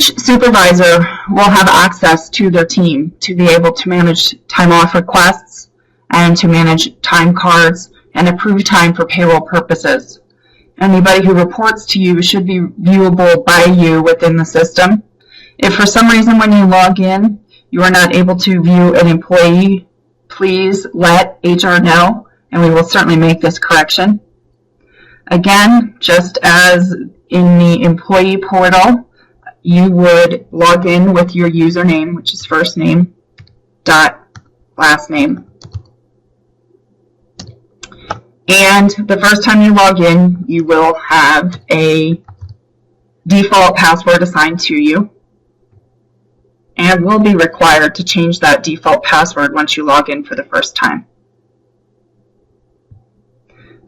Each supervisor will have access to their team to be able to manage time off requests and to manage time cards and approve time for payroll purposes. Anybody who reports to you should be viewable by you within the system. If for some reason when you log in you are not able to view an employee, please let HR know and we will certainly make this correction. Again, just as in the employee portal, you would log in with your username, which is first name dot last name. And the first time you log in, you will have a default password assigned to you and will be required to change that default password once you log in for the first time.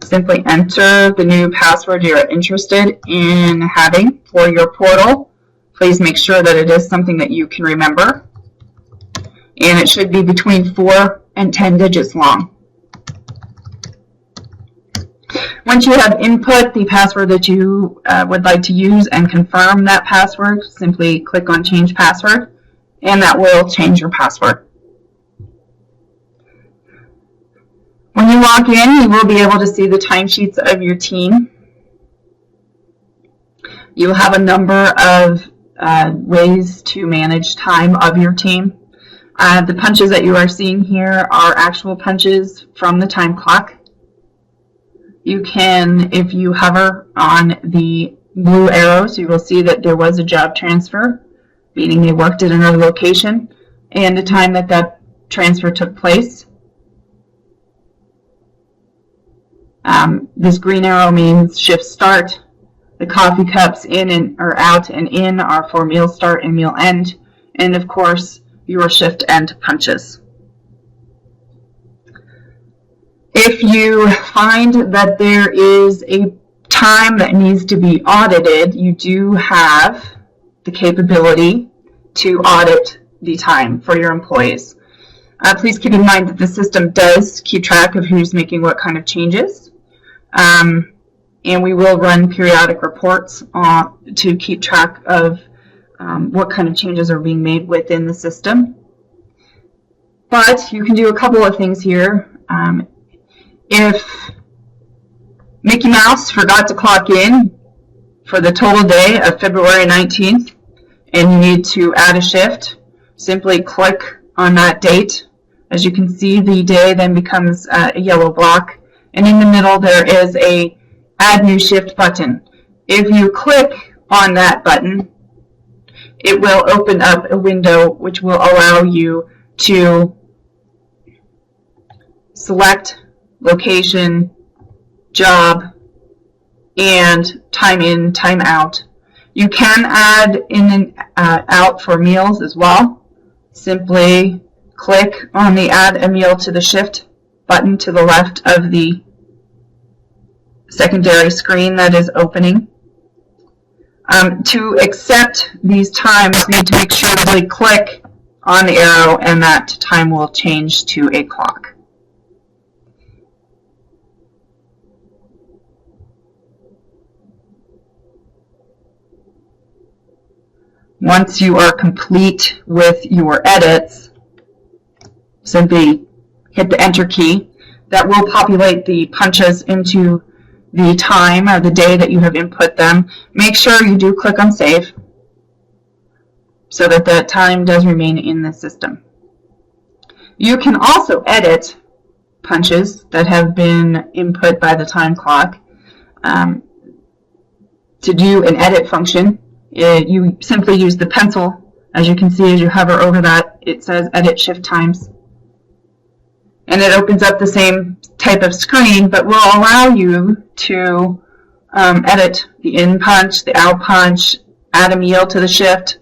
Simply enter the new password you're interested in having for your portal. Please make sure that it is something that you can remember. And it should be between 4 and 10 digits long. Once you have input the password that you would like to use and confirm that password, simply click on Change Password, and that will change your password. When you log in, you will be able to see the timesheets of your team. You will have a number of ways to manage time of your team. The punches that you are seeing here are actual punches from the time clock. You can, if you hover on the blue arrows, you will see that there was a job transfer, meaning they worked at another location, and the time that that transfer took place. This green arrow means shift start. The coffee cups in and or out and in are for meal start and meal end, and of course your shift end punches. If you find that there is a time that needs to be audited, you do have the capability to audit the time for your employees. Please keep in mind that the system does keep track of who's making what kind of changes. And we will run periodic reports to keep track of what kind of changes are being made within the system. But you can do a couple of things here. If Mickey Mouse forgot to clock in for the total day of February 19th and you need to add a shift, simply click on that date. As you can see, the day then becomes a yellow block, and in the middle there is a Add New Shift button. If you click on that button, it will open up a window which will allow you to select location, job, and time in, time out. You can add in and out for meals as well. Simply click on the Add a Meal to the Shift button to the left of the secondary screen that is opening. To accept these times, you need to make sure to really click on the arrow and that time will change to a clock. Once you are complete with your edits, simply hit the Enter key. That will populate the punches into the time or the day that you have input them. Make sure you do click on Save so that the time does remain in the system. You can also edit punches that have been input by the time clock. To do an edit function, you simply use the pencil. As you can see, as you hover over that, it says Edit Shift Times. And it opens up the same type of screen, but will allow you to edit the in punch, the out punch, add a meal to the shift,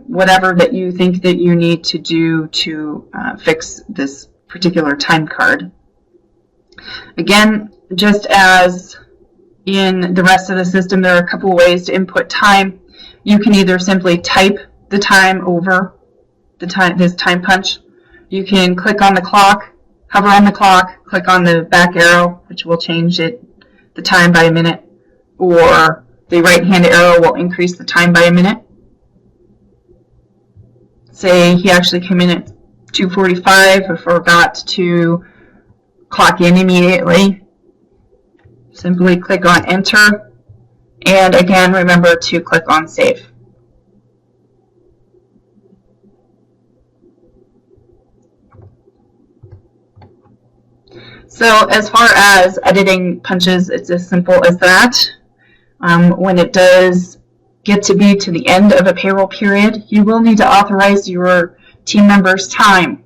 whatever that you think that you need to do to fix this particular time card. Again, just as in the rest of the system, there are a couple of ways to input time. You can either simply type the time over this time punch. You can click on the clock, hover on the clock, click on the back arrow, which will change the time by a minute, or the right-hand arrow will increase the time by a minute. say he actually came in at 2:45 or forgot to clock in immediately, simply click on enter, and again remember to click on save. So as far as editing punches, it's as simple as that. When it does get to be to the end of a payroll period, you will need to authorize your team members' time.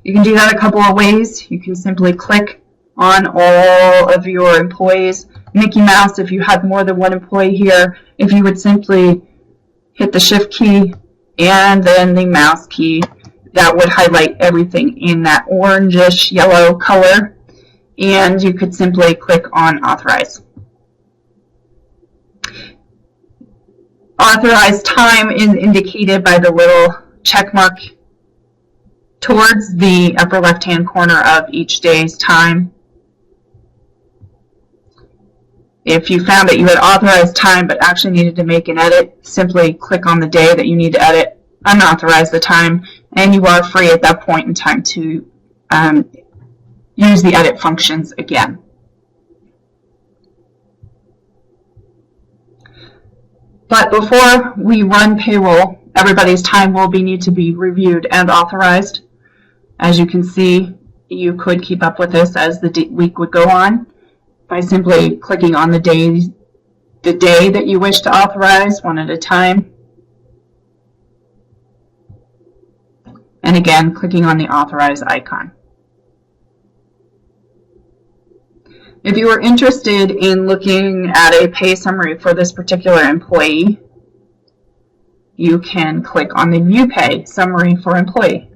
You can do that a couple of ways. You can simply click on all of your employees. Mickey Mouse, if you had more than one employee here, if you would simply hit the shift key and then the mouse key, that would highlight everything in that orangish yellow color, and you could simply click on authorize. Authorized time is indicated by the little check mark towards the upper left-hand corner of each day's time. If you found that you had authorized time but actually needed to make an edit, simply click on the day that you need to edit, unauthorize the time, and you are free at that point in time to use the edit functions again. But before we run payroll, everybody's time will need to be reviewed and authorized. As you can see, you could keep up with this as the week would go on by simply clicking on the day that you wish to authorize one at a time. And again, clicking on the authorize icon. If you are interested in looking at a pay summary for this particular employee, you can click on the View Pay Summary for Employee.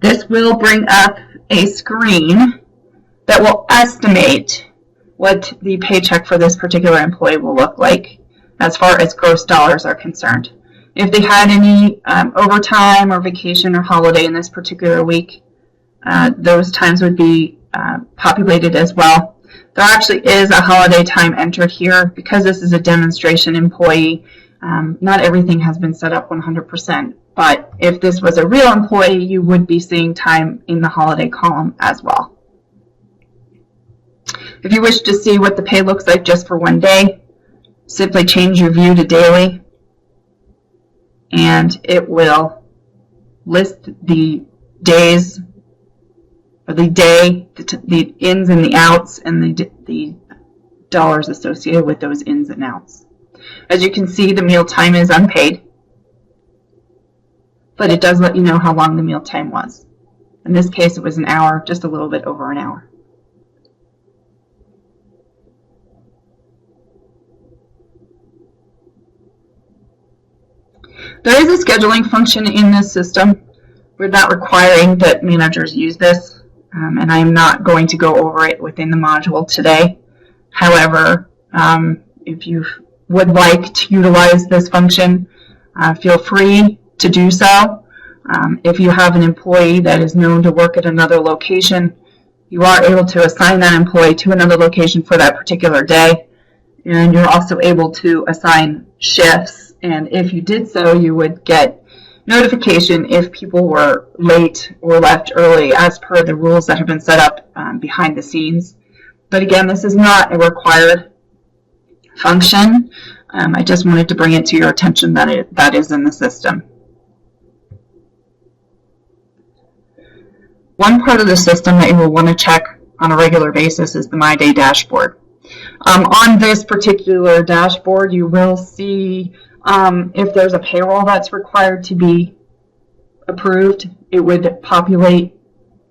This will bring up a screen that will estimate what the paycheck for this particular employee will look like as far as gross dollars are concerned. If they had any overtime or vacation or holiday in this particular week, those times would be populated as well. There actually is a holiday time entered here. Because this is a demonstration employee, not everything has been set up 100%, but if this was a real employee, you would be seeing time in the holiday column as well. If you wish to see what the pay looks like just for one day, simply change your view to daily, and it will list the days, or the day, the ins and the outs, and the dollars associated with those ins and outs. As you can see, the meal time is unpaid, but it does let you know how long the meal time was. In this case, it was an hour, just a little bit over an hour. There is a scheduling function in this system. We're not requiring that managers use this, and I'm not going to go over it within the module today. However, if you would like to utilize this function, feel free to do so. If you have an employee that is known to work at another location, you are able to assign that employee to another location for that particular day, and you're also able to assign shifts. And if you did so, you would get notification if people were late or left early as per the rules that have been set up behind the scenes. But again, this is not a required function. I just wanted to bring it to your attention that that is in the system. One part of the system that you will want to check on a regular basis is the My Day dashboard. On this particular dashboard, you will see if there's a payroll that's required to be approved. It would populate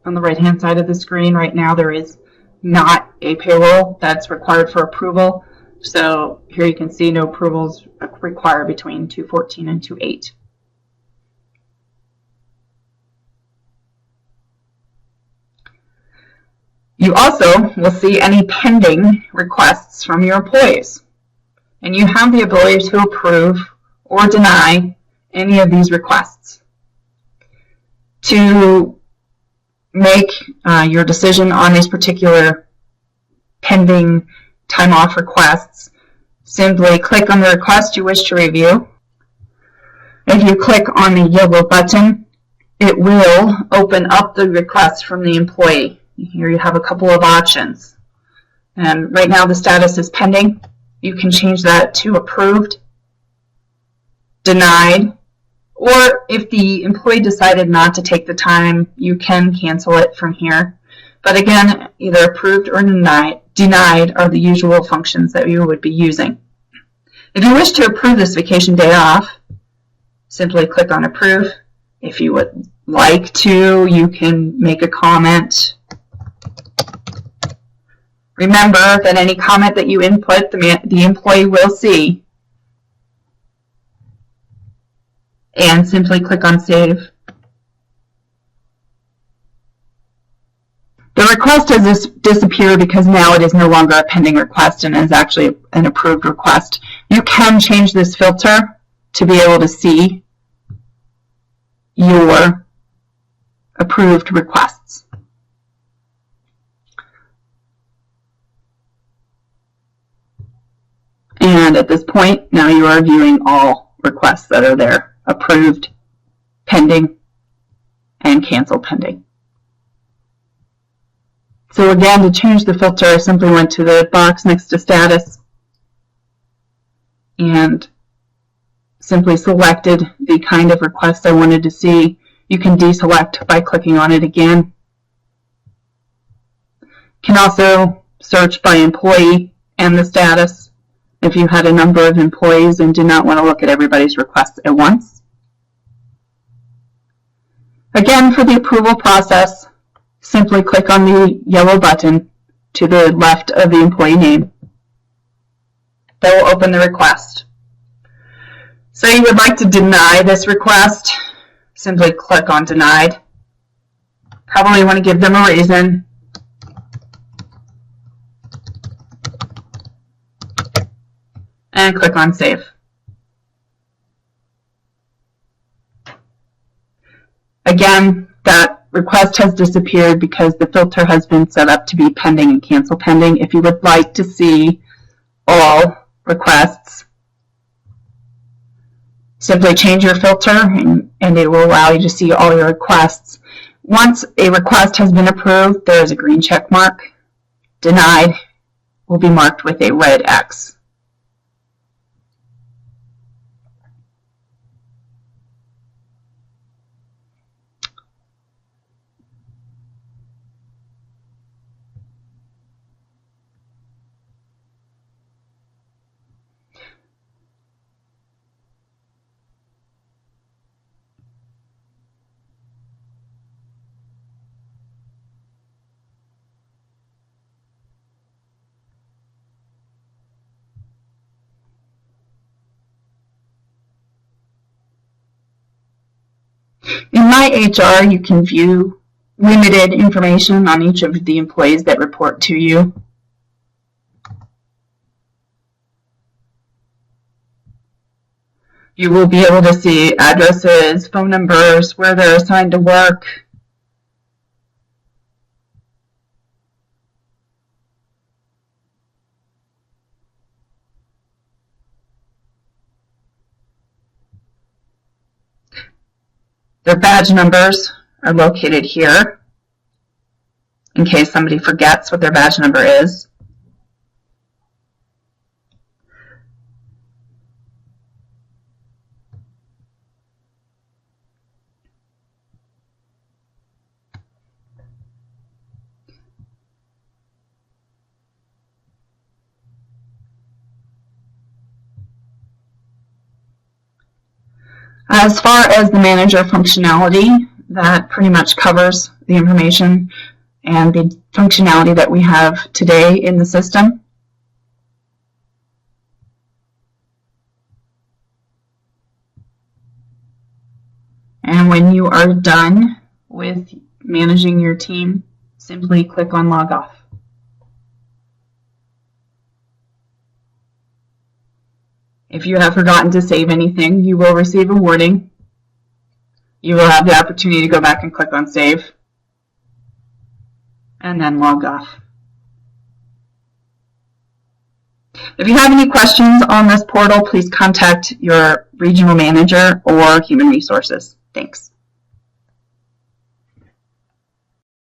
on the right-hand side of the screen. Right now, there is not a payroll that's required for approval. So here you can see no approvals required between 2/14 and 2/8. You also will see any pending requests from your employees, and you have the ability to approve or deny any of these requests. To make your decision on these particular pending time off requests, simply click on the request you wish to review, If you click on the yellow button, it will open up the request from the employee. Here you have a couple of options. And right now the status is pending. You can change that to approved, denied, or if the employee decided not to take the time, you can cancel it from here. But again, either approved or denied are the usual functions that you would be using. If you wish to approve this vacation day off, simply click on approve. If you would like to, you can make a comment. Remember that any comment that you input, the employee will see. And simply click on save. The request has disappeared because now it is no longer a pending request and is actually an approved request. You can change this filter to be able to see your approved requests. And at this point, now you are viewing all requests that are there: approved, pending, and cancel pending. So again, to change the filter, I simply went to the box next to status and simply selected the kind of request I wanted to see. You can deselect by clicking on it again. You can also search by employee and the status if you had a number of employees and did not want to look at everybody's requests at once. Again, for the approval process, simply click on the yellow button to the left of the employee name. That will open the request. So you would like to deny this request, simply click on denied. Probably want to give them a reason. And click on save. Again, that request has disappeared because the filter has been set up to be pending and cancel pending. If you would like to see all requests, simply change your filter and it will allow you to see all your requests. Once a request has been approved, there is a green check mark. Denied will be marked with a red X. In My HR, you can view limited information on each of the employees that report to you. You will be able to see addresses, phone numbers, where they're assigned to work. Their badge numbers are located here in case somebody forgets what their badge number is. As far as the manager functionality, that pretty much covers the information and the functionality that we have today in the system. And when you are done with managing your team, simply click on Log Off. If you have forgotten to save anything, you will receive a warning. You will have the opportunity to go back and click on Save, and then log off. If you have any questions on this portal, please contact your regional manager or human resources. Thanks.